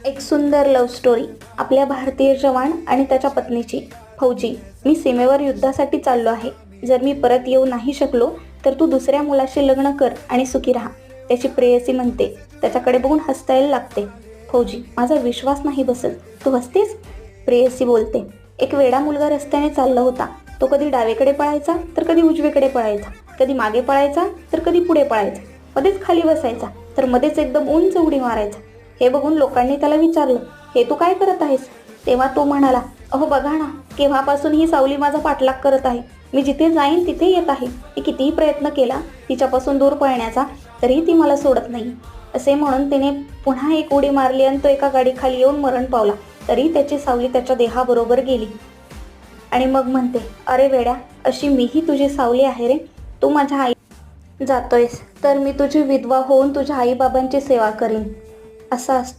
एक सुंदर love story. आपल्या भारतीय जवान आणि त्याच्या पत्नीची. फौजी, मी सीमेवर युद्धासाठी चाललो आहे. जर मी परत येऊ नाही शकलो तर तू दुसऱ्या मुलाशी लग्न कर आणि सुखी राहा. त्याची प्रेयसी म्हणते. त्याच्याकडे बघून हसता लागते. फौजी, माझा विश्वास नाही बसत. तू हसतेस? प्रेयसी बोलते. एक वेडा मुलगा रस्त्याने चालला होता. तो कधी डावीकडे पळायचा तर कधी उजवीकडे पळायचा, कधी मागे पळायचा तर कधी पुढे पळायचा, मध्येच खाली बसायचा तर मध्येच एकदम उंच उडी मारायचा. हे बघून लोकांनी त्याला विचारलं, हे तू काय करत आहेस? तेव्हा तो म्हणाला, अहो बघा ना, केव्हापासून ही सावली माझा पाठलाग करत आहे. मी जिथे जाईन तिथे येत आहे. मी कितीही प्रयत्न केला तिच्यापासून दूर पळण्याचा, तरीही ती मला सोडत नाही. असे म्हणून तिने पुन्हा एक उडी मारली आणि तो एका गाडीखाली येऊन मरण पावला. तरी त्याची सावली त्याच्या देहाबरोबर गेली. आणि मग म्हणते, अरे वेड्या, अशी मीही तुझी सावली आहे रे. तू माझ्या आई जातोयस तर मी तुझी विधवा होऊन तुझ्या आईबाबांची सेवा करीन. असा असतो